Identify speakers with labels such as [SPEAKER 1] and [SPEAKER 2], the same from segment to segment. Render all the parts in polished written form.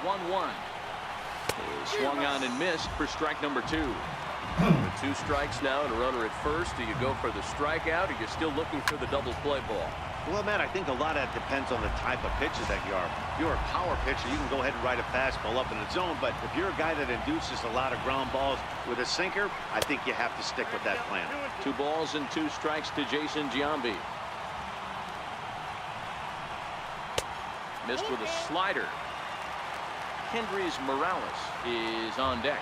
[SPEAKER 1] 1-1. Swung on and missed for strike number 2. With 2 strikes now and a runner at first. Do you go for the strikeout, or you're still looking for the double play ball?
[SPEAKER 2] Well, Matt, I think a lot of that depends on the type of pitcher that you are. If you're a power pitcher, you can go ahead and ride a fastball up in the zone. But if you're a guy that induces a lot of ground balls with a sinker, I think you have to stick with that plan.
[SPEAKER 1] 2 balls and 2 strikes to Jason Giambi. Missed with a slider. Kendrys Morales is on deck.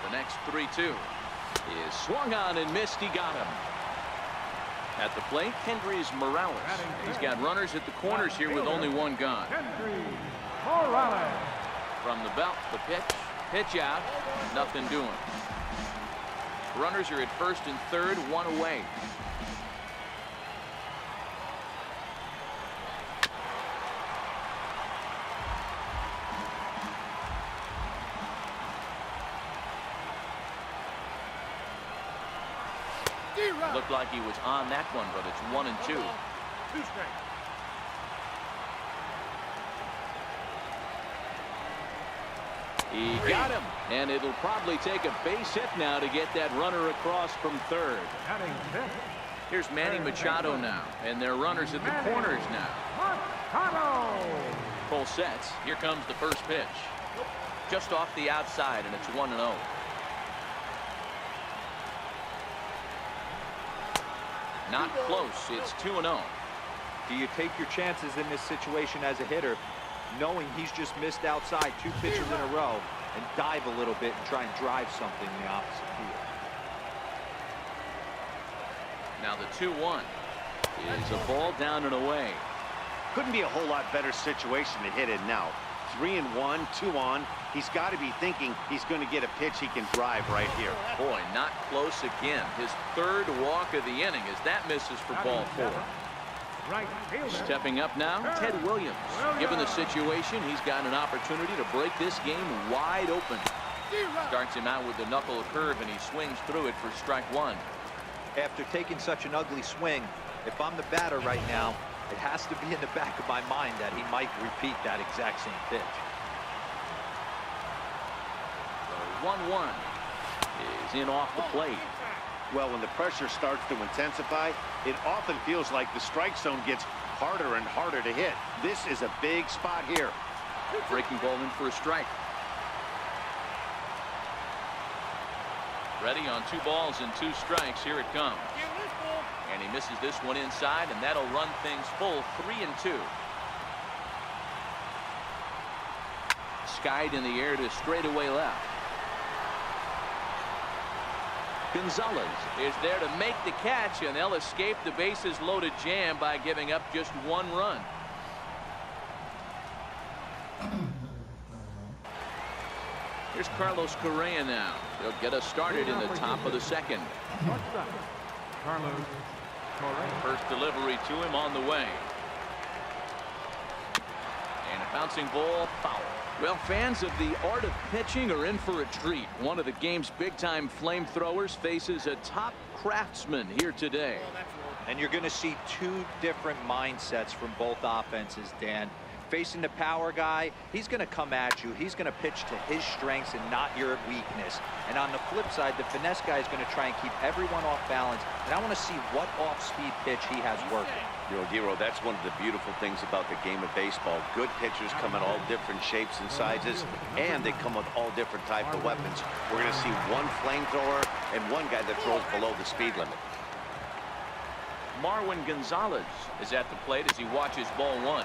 [SPEAKER 1] The next 3-2 is swung on and missed. He got him. At the plate, Kendrys Morales. He's got runners at the corners here with only 1 gone. From the belt, the pitch out, nothing doing. Runners are at first and third, 1 away. Looked like he was on that one, but it's 1-2.
[SPEAKER 3] 2 strikes.
[SPEAKER 1] He got him, and it'll probably take a base hit now to get that runner across from third. Here's Manny Machado now, and their runners at the corners now. Full sets. Here comes the first pitch. Just off the outside, and it's 1-0. Not close. It's 2-0.
[SPEAKER 4] Do you take your chances in this situation as a hitter, knowing he's just missed outside 2 pitches in a row, and dive a little bit and try and drive something in the opposite field?
[SPEAKER 1] Now the 2-1 is a ball down and away.
[SPEAKER 2] Couldn't be a whole lot better situation to hit it now. 3-1, 2 on. He's got to be thinking he's going to get a pitch he can drive right here.
[SPEAKER 1] Boy, not close again. His 3rd walk of the inning as that misses for ball 4. Stepping up now, Ted Williams. Given the situation, he's got an opportunity to break this game wide open. Starts him out with the knuckle curve, and he swings through it for strike 1.
[SPEAKER 4] After taking such an ugly swing, if I'm the batter right now, it has to be in the back of my mind that he might repeat that exact same pitch.
[SPEAKER 1] The 1-1 is in off the plate.
[SPEAKER 2] Well, when the pressure starts to intensify, it often feels like the strike zone gets harder and harder to hit. This is a big spot here.
[SPEAKER 1] Breaking ball in for a strike. Ready on 2 balls and 2 strikes. Here it comes. And he misses this one inside, and that'll run things full 3-2. Skied in the air to straightaway left. Gonzalez is there to make the catch, and they'll escape the bases loaded jam by giving up just 1 run. Here's Carlos Correa now. He'll get us started in the top of the 2nd. First delivery to him on the way. And a bouncing ball, foul. Well, fans of the art of pitching are in for a treat. One of the game's big-time flamethrowers faces a top craftsman here today.
[SPEAKER 4] And you're going to see 2 different mindsets from both offenses, Dan. Facing the power guy, he's going to come at you. He's going to pitch to his strengths and not your weakness. And on the flip side, the finesse guy is going to try and keep everyone off balance. And I want to see what off-speed pitch he has working.
[SPEAKER 2] You know, Giro, that's one of the beautiful things about the game of baseball. Good pitchers come in all different shapes and sizes, and they come with all different type of weapons. We're going to see 1 flamethrower and 1 guy that throws below the speed limit.
[SPEAKER 1] Marwin Gonzalez is at the plate as he watches ball 1.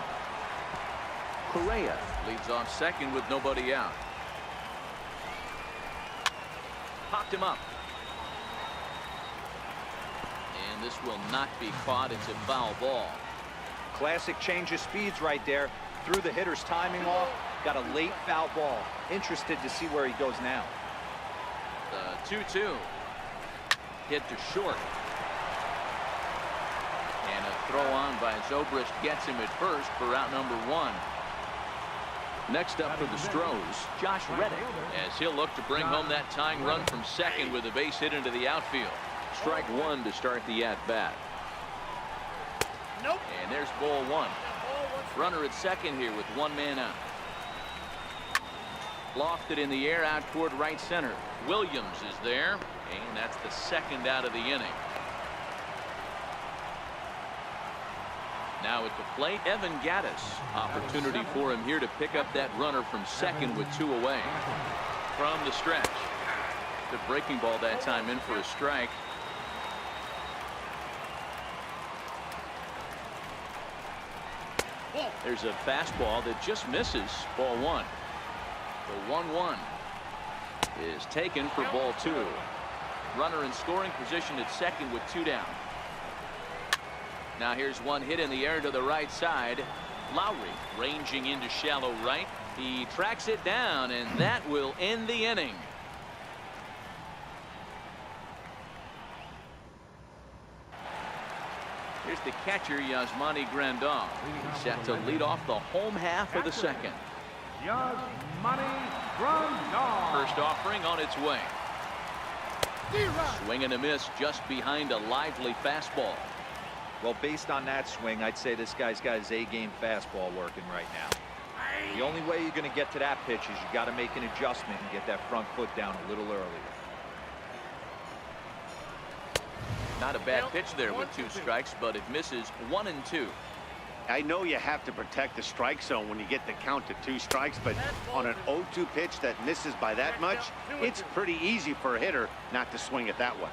[SPEAKER 1] Correa leads off second with nobody out. Popped him up. And this will not be caught. It's a foul ball.
[SPEAKER 4] Classic change of speeds right there. Threw the hitter's timing off. Got a late foul ball. Interested to see where he goes now.
[SPEAKER 1] The 2-2. Hit to short. And a throw on by Zobrist gets him at first for out number 1. Next up for the Stros, Josh Reddick, as he'll look to bring home that tying run from second with a base hit into the outfield. Strike one to start the at-bat. And there's ball one. Runner at second here with one man out. Lofted in the air out toward right center. Williams is there, and that's the second out of the inning. Now at the plate, Evan Gattis. Opportunity for him here to pick up that runner from second with two away. From the stretch. The breaking ball that time in for a strike. There's a fastball that just misses. Ball one. The 1-1 is taken for ball two. Runner in scoring position at second with two down. Now here's one hit in the air to the right side. Lowry ranging into shallow right. He tracks it down, and that will end the inning. Here's the catcher, Yasmani Grandal. He's set to lead off the home half of the second.
[SPEAKER 3] Yasmani Grandal.
[SPEAKER 1] First offering on its way. Swing and a miss just behind a lively fastball.
[SPEAKER 4] Well, based on that swing, I'd say this guy's got his A-game fastball working right now. The only way you're going to get to that pitch is you got to make an adjustment and get that front foot down a little earlier.
[SPEAKER 1] Not a bad pitch there with two strikes, but it misses 1-2.
[SPEAKER 2] I know you have to protect the strike zone when you get the count to 2 strikes, but on an 0-2 pitch that misses by that much, it's pretty easy for a hitter not to swing it that way.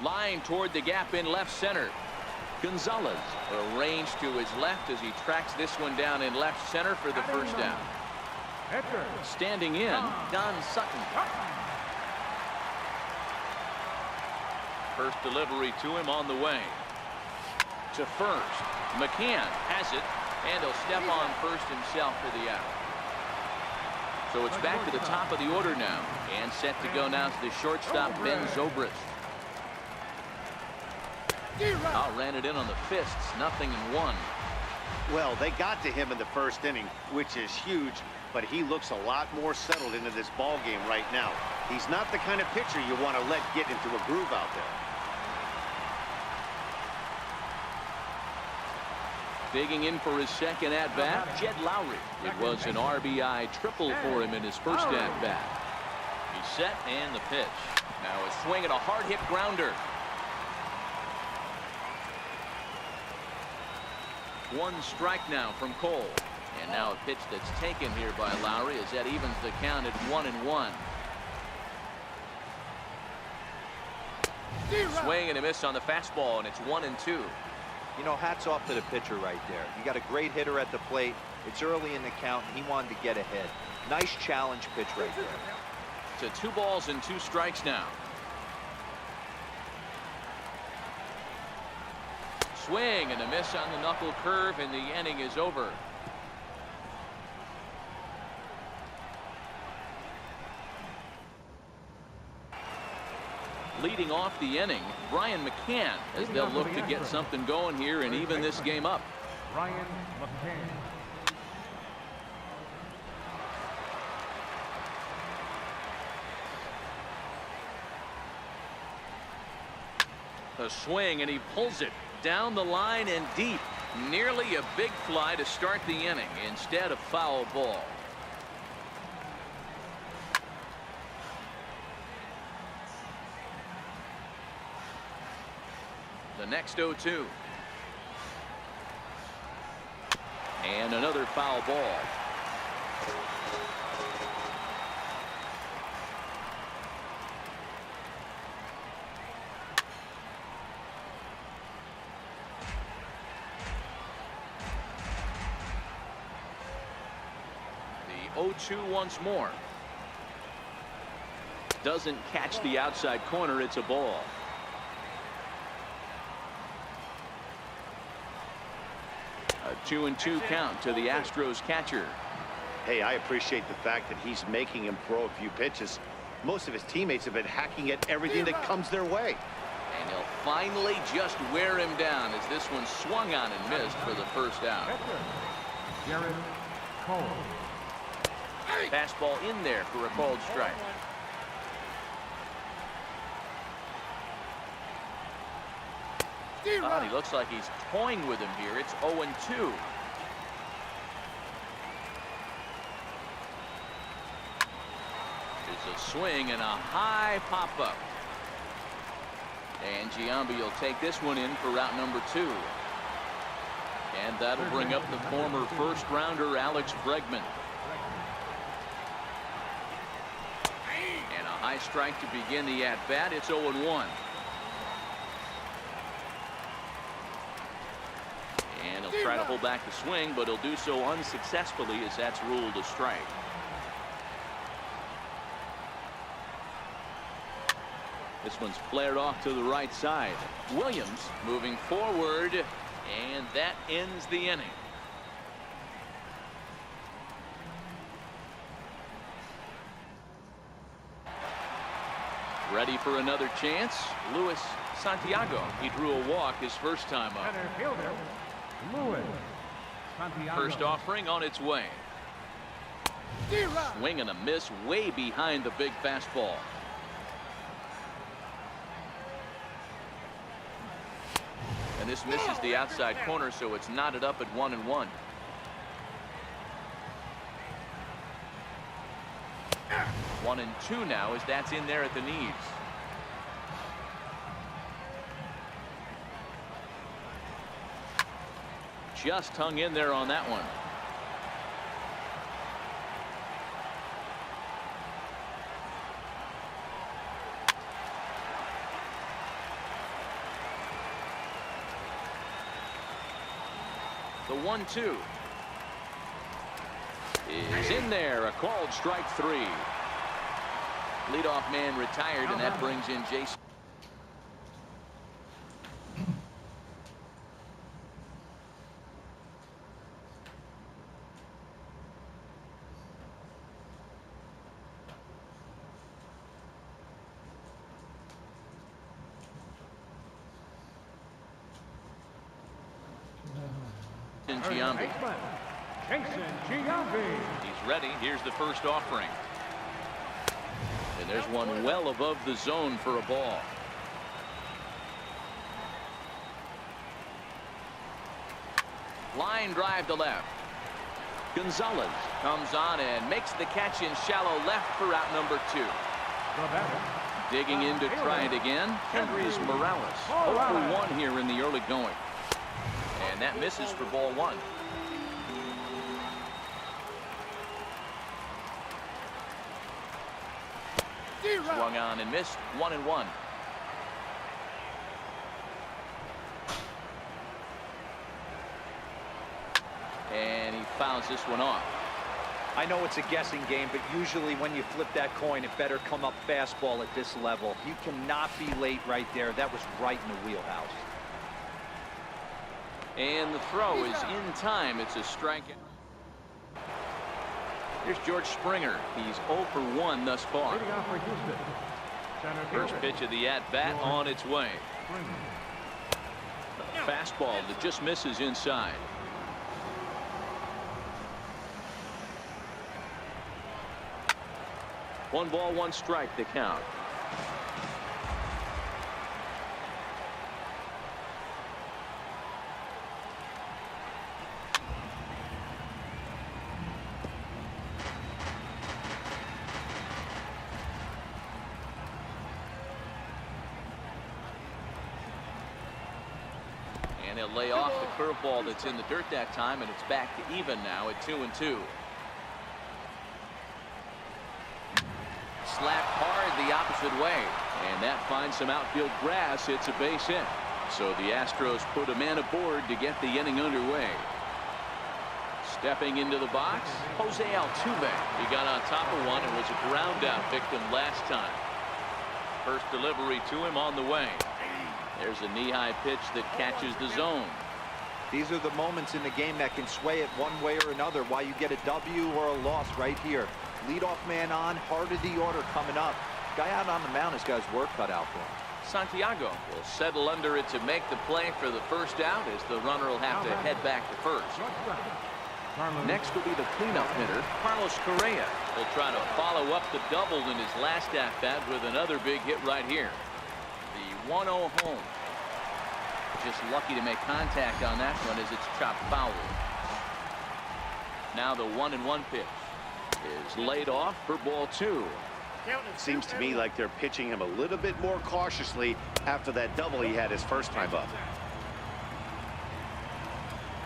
[SPEAKER 1] Line toward the gap in left center. Gonzalez arranged to his left as he tracks this one down in left center for the first down. Standing in, Don Sutton. First delivery to him on the way. To first. McCann has it, and he'll step on first himself for the out. So it's back to the top of the order now, and set to go now to the shortstop, Ben Zobrist. Ran it in on the fists, 0-1.
[SPEAKER 2] Well, they got to him in the first inning, which is huge, but he looks a lot more settled into this ball game right now. He's not the kind of pitcher you want to let get into a groove out there.
[SPEAKER 1] Digging in for his second at-bat, Jed Lowry. It was an RBI triple for him in his first at-bat. He's set, and the pitch. Now a swing and a hard-hit grounder. One strike now from Cole. And now a pitch that's taken here by Lowry as that evens the count at 1-1. Swing and a miss on the fastball, and it's 1-2.
[SPEAKER 4] You know, hats off to the pitcher right there. You got a great hitter at the plate. It's early in the count, and he wanted to get ahead. Nice challenge pitch right there.
[SPEAKER 1] To 2 balls and 2 strikes now. Swing and a miss on the knuckle curve, and the inning is over. Leading off the inning, Brian McCann, as they'll look to get something going here and even this game up.
[SPEAKER 3] Brian McCann.
[SPEAKER 1] A swing, and he pulls it down the line and deep. Nearly a big fly to start the inning. Instead, a foul ball. The next 0-2. And another foul ball. The 0-2 once more. Doesn't catch the outside corner. It's a ball. A 2-2 count to the Astros catcher.
[SPEAKER 2] Hey, I appreciate the fact that he's making him throw a few pitches. Most of his teammates have been hacking at everything that comes their way.
[SPEAKER 1] And he'll finally just wear him down as this one swung on and missed for the first out.
[SPEAKER 3] Garrett Cole.
[SPEAKER 1] Fastball in there for a called strike. Oh, and he looks like he's toying with him here. It's 0-2. There's a swing and a high pop-up. And Giambi will take this one in for route number 2. And that'll bring up the former first-rounder Alex Bregman. And a high strike to begin the at-bat. It's 0-1. And he'll try to hold back the swing, but he'll do so unsuccessfully as that's ruled a strike. This one's flared off to the right side. Williams moving forward, and that ends the inning. Ready for another chance. Luis Santiago. He drew a walk his first time up.
[SPEAKER 3] Center fielder, Luis Santiago.
[SPEAKER 1] First offering on its way. Swing and a miss way behind the big fastball. And this misses the outside corner, so it's knotted up at 1-1. One and two now as that's in there at the knees. Just hung in there on that one. The 1-2 is in there. A called strike 3. Leadoff man retired, and that brings in Jason. Giambi.
[SPEAKER 3] Jason Giambi.
[SPEAKER 1] He's ready. Here's the first offering. And there's one well above the zone for a ball. Line drive to left. Gonzalez comes on and makes the catch in shallow left for out number 2. Digging in to try it again. Kendrys Morales. 0 for 1 here in the early going. And that misses for ball 1. Swung on and missed. 1-1. And he fouls this one off.
[SPEAKER 4] I know it's a guessing game, but usually when you flip that coin, it better come up fastball at this level. You cannot be late right there. That was right in the wheelhouse.
[SPEAKER 1] And the throw is in time. It's a strikeout. Here's George Springer. He's 0 for 1 thus far. First pitch of the at-bat on its way. A fastball that just misses inside. One ball, one strike to count. And he'll lay off the curveball that's in the dirt that time, and it's back to even now at 2-2. Slapped hard the opposite way, and that finds some outfield grass. It's a base hit. So the Astros put a man aboard to get the inning underway. Stepping into the box, Jose Altuve. He got on top of one and was a ground out victim last time. First delivery to him on the way. There's a knee-high pitch that catches the zone.
[SPEAKER 4] These are the moments in the game that can sway it one way or another, why you get a W or a loss right here. Leadoff man on, heart of the order coming up. Guy out on the mound has got his work cut out for him.
[SPEAKER 1] Santiago will settle under it to make the play for the first out, as the runner will have to head back to first. Next will be the cleanup hitter, Carlos Correa. He'll try to follow up the double in his last at-bat with another big hit right here. The 1-0 home. Just lucky to make contact on that one as it's chopped foul. Now the 1-1 pitch is laid off for ball 2.
[SPEAKER 2] Seems to me like they're pitching him a little bit more cautiously after that double he had his first time up.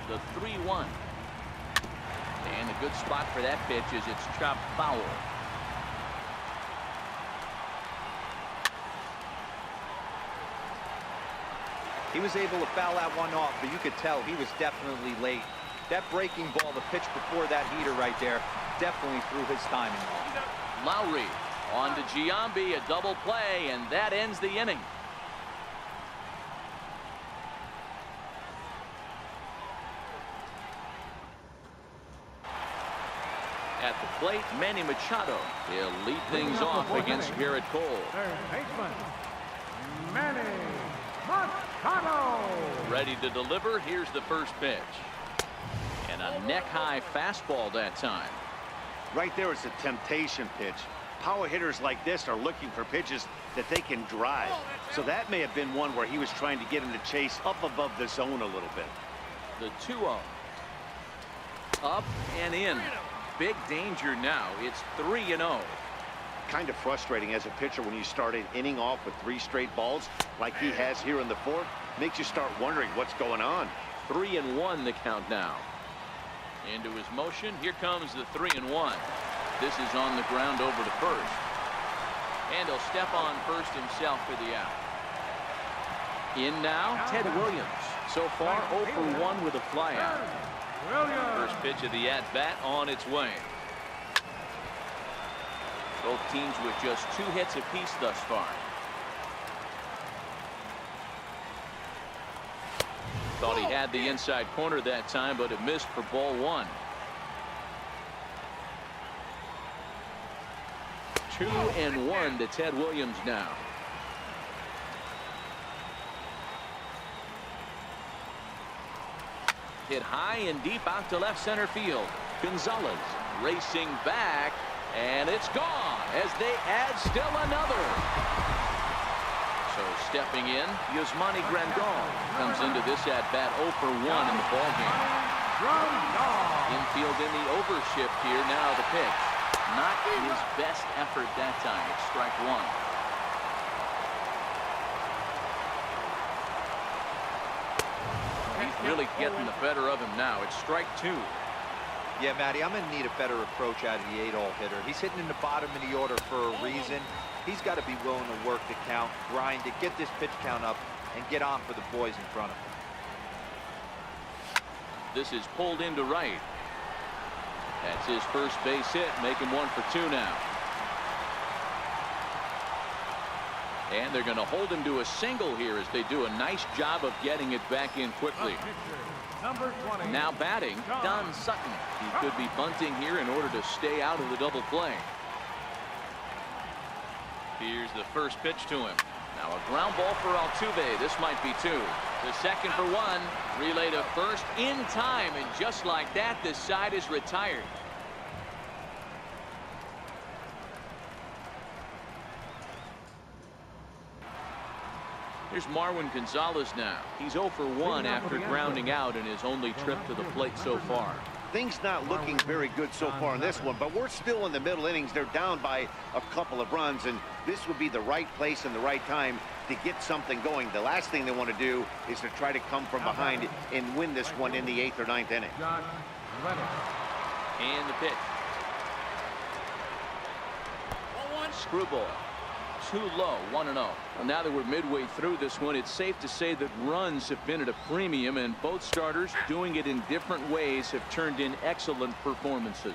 [SPEAKER 1] The 3-1. And a good spot for that pitch is it's chopped foul.
[SPEAKER 4] He was able to foul that one off, but you could tell he was definitely late. That breaking ball, the pitch before that heater right there, definitely threw his timing off.
[SPEAKER 1] Lowry on to Giambi, a double play, and that ends the inning. At the plate, Manny Machado. He'll lead things off against Garrett Cole.
[SPEAKER 3] Third baseman, Manny Machado.
[SPEAKER 1] Ready to deliver. Here's the first pitch. And a neck-high fastball that time.
[SPEAKER 2] Right there is a temptation pitch. Power hitters like this are looking for pitches that they can drive. So that may have been one where he was trying to get him to chase up above the zone a little bit.
[SPEAKER 1] The 2-0. Up and in. Big danger now. It's 3-0.
[SPEAKER 2] Kind of frustrating as a pitcher when you start an inning off with 3 straight balls like he has here in the 4th. Makes you start wondering what's going on.
[SPEAKER 1] 3-1 the count now. Into his motion. Here comes the 3-1. This is on the ground over to first. And he'll step on first himself for the out. In now, Ted Williams. So far, 0 for 1 with a flyout. First pitch of the at-bat on its way. Both teams with just 2 hits apiece thus far. Thought he had the inside corner that time, but it missed for ball 1. 2-1 to Ted Williams now. Hit high and deep out to left center field. Gonzalez racing back, and it's gone as they add still another. So stepping in, Yasmani Grandal comes into this at bat 0 for 1 in the ballgame. Infield in the overshift here. Now the pitch. Not his best effort that time. It's strike 1. He's really getting the better of him now. It's strike 2.
[SPEAKER 4] Yeah, Matty, I'm going to need a better approach out of the 8-hole hitter. He's hitting in the bottom of the order for a reason. He's got to be willing to work the count, grind it, get this pitch count up, and get on for the boys in front of him. This is pulled into right. That's his first base hit, making 1 for 2 now. And they're going to hold him to a single here as they do a nice job of getting it back in quickly.
[SPEAKER 3] Number 20.
[SPEAKER 1] Now batting, Don Sutton. He could be bunting here in order to stay out of the double play. Here's the first pitch to him. Now a ground ball for Altuve. This might be 2. The second for 1. Relay to first in time, and just like that, this side is retired. Here's Marwin Gonzalez now. He's 0 for 1 after grounding out in his only trip to the plate so far.
[SPEAKER 2] Things not looking very good so far in this one, but we're still in the middle innings. They're down by a couple of runs, and this would be the right place and the right time to get something going. The last thing they want to do is to try to come from behind and win this one in the 8th or 9th inning.
[SPEAKER 1] And the pitch. Screwball. Too low, 1-0. Well, now that we're midway through this one, it's safe to say that runs have been at a premium, and both starters, doing it in different ways, have turned in excellent performances.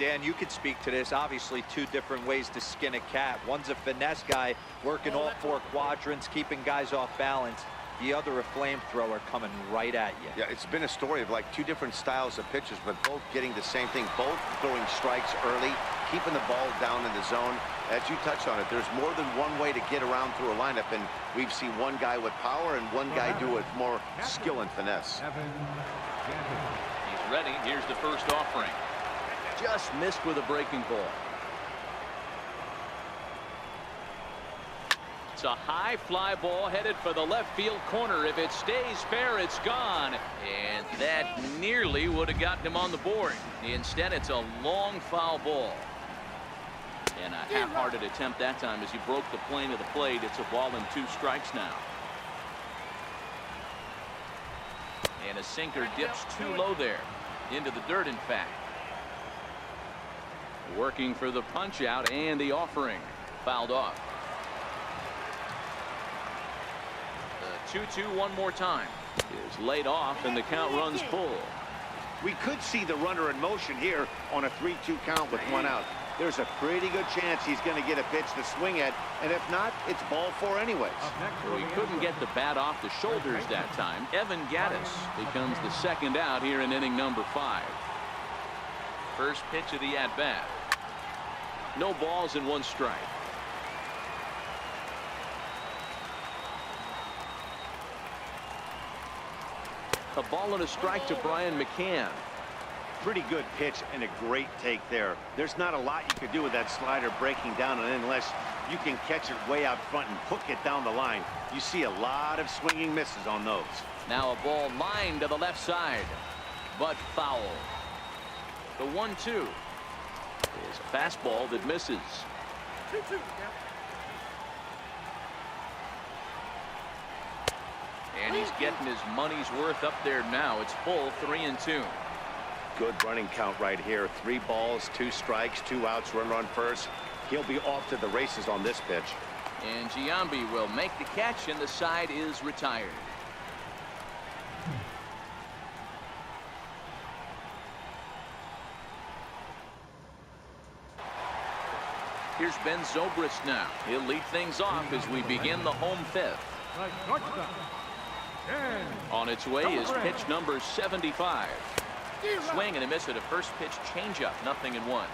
[SPEAKER 4] Dan, you could speak to this. Obviously, 2 different ways to skin a cat. One's a finesse guy working all 4 quadrants, keeping guys off balance. The other, a flamethrower coming right at you.
[SPEAKER 2] Yeah, it's been a story of like 2 different styles of pitchers, but both getting the same thing, both throwing strikes early, keeping the ball down in the zone. As you touched on it, there's more than one way to get around through a lineup, and we've seen one guy with power and one guy do it more skill and finesse.
[SPEAKER 1] He's Ready. Here's the first offering. Just missed with a breaking ball. It's a high fly ball headed for the left field corner. If it stays fair, it's gone. And that nearly would have gotten him on the board. Instead, it's a long foul ball. And a half-hearted attempt that time as he broke the plane of the plate. It's a ball and 2 strikes now. And a sinker dips too low there. Into the dirt, in fact. Working for the punch out and the offering. Fouled off. 2-2 one more time. Is laid off and the count runs full.
[SPEAKER 2] We could see the runner in motion here on a 3-2 count with 1 out. There's a pretty good chance he's going to get a pitch to swing at, and if not, it's ball 4 anyways.
[SPEAKER 1] Well, he couldn't get the bat off the shoulders that time. Evan Gattis becomes the second out here in inning number 5. First pitch of the at-bat. No balls and 1 strike. A ball and a strike to Brian McCann.
[SPEAKER 2] Pretty good pitch and a great take there. There's not a lot you could do with that slider breaking down, and unless you can catch it way out front and hook it down the line, you see a lot of swinging misses on those.
[SPEAKER 1] Now a ball lined to the left side, but foul. The 1-2 is a fastball that misses.
[SPEAKER 3] 2-2.
[SPEAKER 1] And he's getting his money's worth up there now. It's full 3-2.
[SPEAKER 2] Good running count right here. 3 balls, 2 strikes, 2 outs, runner on first. He'll be off to the races on this pitch.
[SPEAKER 1] And Giambi will make the catch, and the side is retired. Here's Ben Zobrist now. He'll lead things off as we begin the home 5th.
[SPEAKER 3] Right, shortstop.
[SPEAKER 1] On its way is pitch number 75. Swing and a miss at a first pitch changeup. 0-1.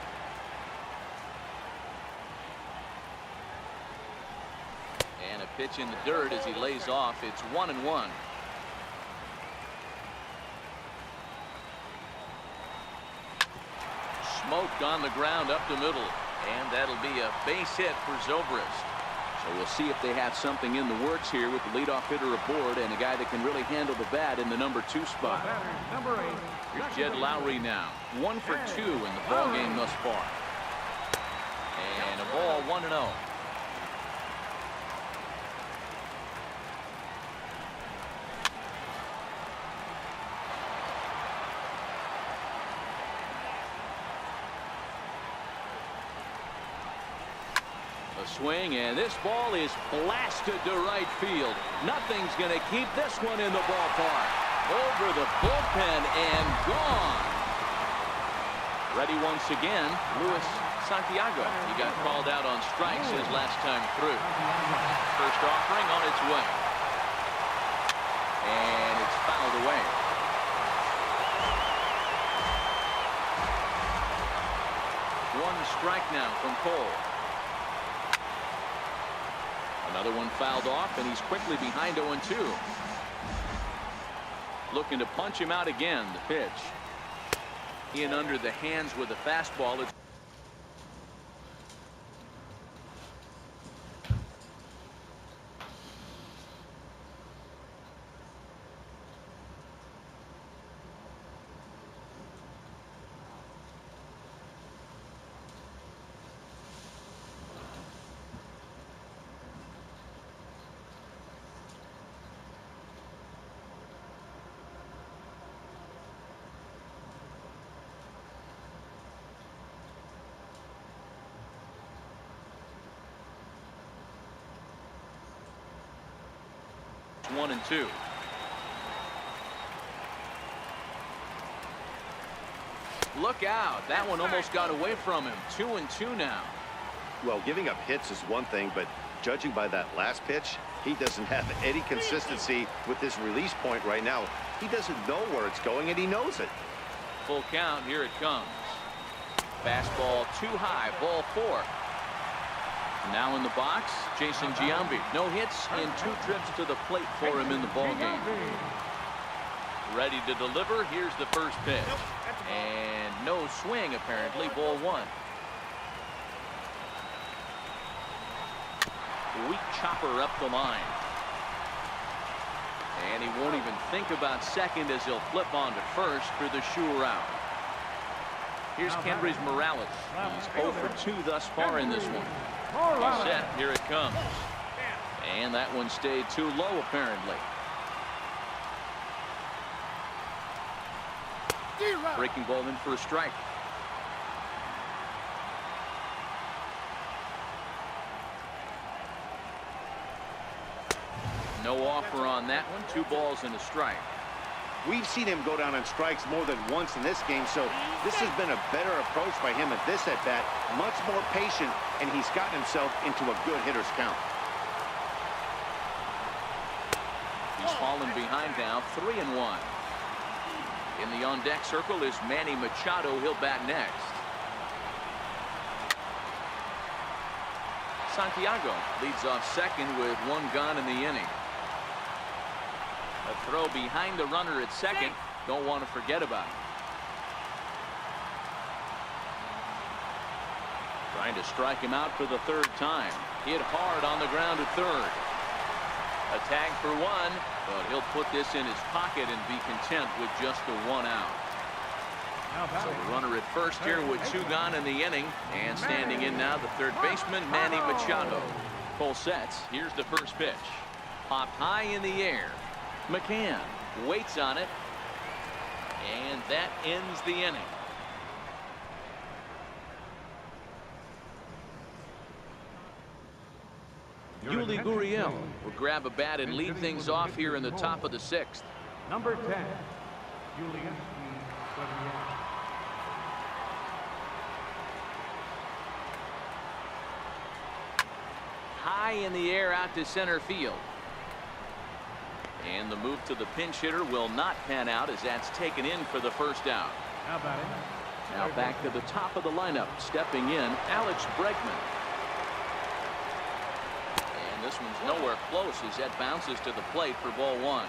[SPEAKER 1] And a pitch in the dirt as he lays off. It's 1-1. Smoked on the ground up the middle. And that'll be a base hit for Zobrist. So we'll see if they have something in the works here with the leadoff hitter aboard and a guy that can really handle the bat in the number 2 spot.
[SPEAKER 3] Number 8.
[SPEAKER 1] Here's Jed Lowry now. 1 for 2 in the ball game thus far. And a ball 1-0. A swing, and this ball is blasted to right field. Nothing's going to keep this one in the ballpark. Over the bullpen and gone. Ready once again, Luis Santiago. He got called out on strikes his last time through. First offering on its way. And it's fouled away. One strike now from Cole. Another one fouled off, and he's quickly behind 0-2. Looking to punch him out again. The pitch in under the hands with a fastball. It's It's 1-2. Look out. That one almost got away from him. 2-2 now.
[SPEAKER 2] Well, giving up hits is one thing, but judging by that last pitch, he doesn't have any consistency with this release point right now. He doesn't know where it's going, and he knows it.
[SPEAKER 1] Full count. Here it comes. Fastball too high. Ball 4. Now in the box, Jason Giambi. No hits in 2 trips to the plate for him in the ballgame. Ready to deliver. Here's the first pitch. And no swing, apparently. Ball one. Weak chopper up the line. And he won't even think about second as he'll flip on to first for the sure out. Here's Kendrys Morales. He's 0 for 2 thus far in this one. He's set. Here it comes. And that one stayed too low, apparently. Breaking ball in for a strike. No offer on that one. 2 balls and a strike.
[SPEAKER 2] We've seen him go down on strikes more than once in this game, so this has been a better approach by him at this at-bat. Much more patient, and he's gotten himself into a good hitter's count.
[SPEAKER 1] He's fallen behind now, 3-1. In the on-deck circle is Manny Machado. He'll bat next. Santiago leads off second with 1 gone in the inning. A throw behind the runner at second. Don't want to forget about it. Trying to strike him out for the 3rd time. Hit hard on the ground at third. A tag for 1, but he'll put this in his pocket and be content with just the 1 out. So the runner at first here with 2 gone in the inning, and standing in now the third baseman Manny Machado. Full sets. Here's the first pitch. Popped high in the air. McCann waits on it, and that ends the inning. Yuli Gurriel will grab a bat and lead things off here in the top of the 6th.
[SPEAKER 3] Number 10, Julian Gurriel.
[SPEAKER 1] High in the air out to center field. And the move to the pinch hitter will not pan out as that's taken in for the first out. Now back to the top of the lineup. Stepping in, Alex Bregman. And this one's nowhere close as that bounces to the plate for ball 1.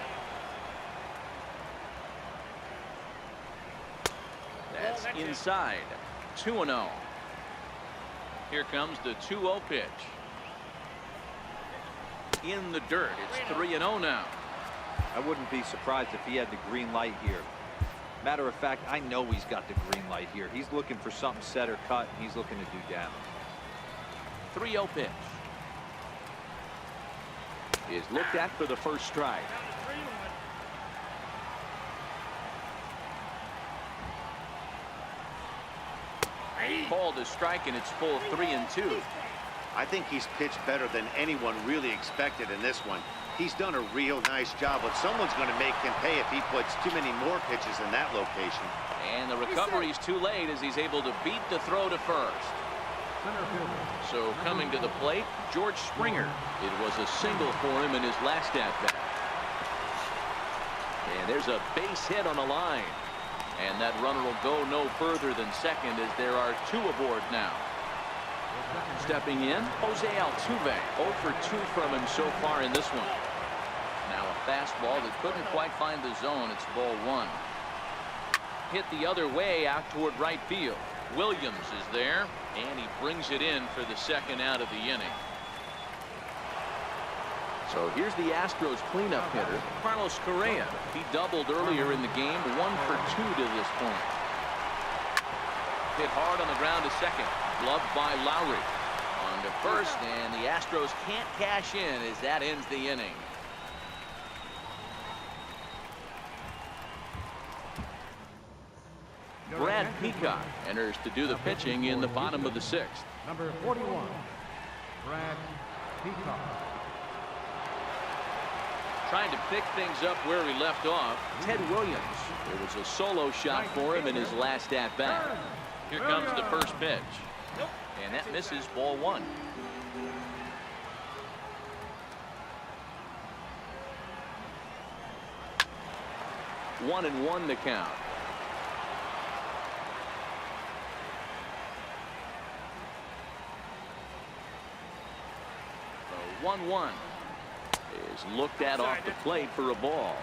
[SPEAKER 1] That's inside. 2-0. Here comes the 2-0 pitch. In the dirt. It's 3-0 now.
[SPEAKER 4] I wouldn't be surprised if he had the green light here. Matter of fact, I know he's got the green light here. He's looking for something set or cut, and he's looking to do damage.
[SPEAKER 1] 3-0 pitch is looked at for the first strike. Called a strike, and it's full 3-2.
[SPEAKER 2] I think he's pitched better than anyone really expected in this one. He's done a real nice job, but someone's going to make him pay if he puts too many more pitches in that location.
[SPEAKER 1] And the recovery's too late as he's able to beat the throw to first. So coming to the plate, George Springer. It was a single for him in his last at-bat. And there's a base hit on the line. And that runner will go no further than second as there are 2 aboard now. Stepping in, Jose Altuve. 0 for 2 from him so far in this one. Now a fastball that couldn't quite find the zone. It's ball 1. Hit the other way out toward right field. Williams is there, and he brings it in for the 2nd out of the inning. So here's the Astros cleanup hitter, Carlos Correa. He doubled earlier in the game, 1 for 2 to this point. Hit hard on the ground to second. Gloved by Lowry. On to first, and the Astros can't cash in as that ends the inning. Brad Peacock enters to do the pitching in the bottom of the 6th.
[SPEAKER 3] Number 41, Brad Peacock.
[SPEAKER 1] Trying to pick things up where he left off, Ted Williams. It was a solo shot for him in his last at-bat. Here comes the first pitch. And that misses, ball 1. One and one the count. The 1-1 is looked at off the plate for a ball.